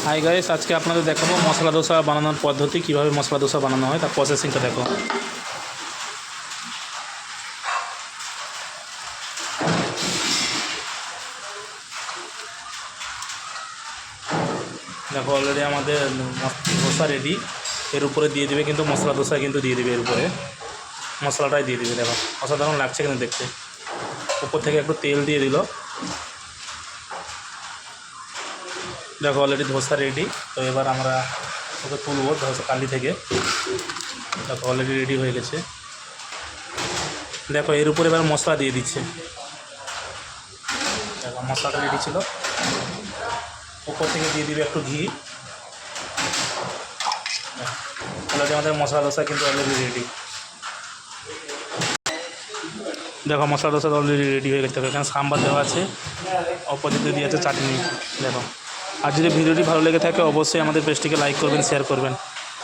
Hi guys, আজকে আপনাদের দেখাবো মশলা দোসা বানানোর পদ্ধতি, কিভাবে মশলা দোসা বানানো হয় তার প্রসেসিংটা দেখো। দেখো অলরেডি আমাদের দোসা রেডি। এর উপরে দিয়ে দিবে কিন্তু মশলা দোসা কিন্তু দিয়ে দিবে, এর উপরে মশলাটাই দিয়ে দিবে। দেখো অসাধারণ লাগছে কিন্তু দেখতে। উপর থেকে একটু তেল দিয়ে দিল। দেখো অলরেডি ধোসা রেডি। তো এবার আমরা ওকে তুলবো ধোসা কালি থেকে। দেখো অলরেডি রেডি হয়ে গেছে। দেখো এর উপরে এবার মশলা দিয়ে দিচ্ছে। দেখো মশলাটা রেডি ছিল, উপর থেকে দিয়ে দিবে একটু ঘি। অলরেডি আমাদের মশলা দোসা কিন্তু অলরেডি রেডি। দেখো মশলা দোসা অলরেডি রেডি হয়ে গেছে। এখানে সাম্বার দেওয়া আছে, অপোজিটে দিয়ে আছে চাটনি। দেখো, আর যদি ভিডিওটি ভালো লেগে থাকে অবশ্যই আমাদের পেজটিকে লাইক করবেন, শেয়ার করবেন।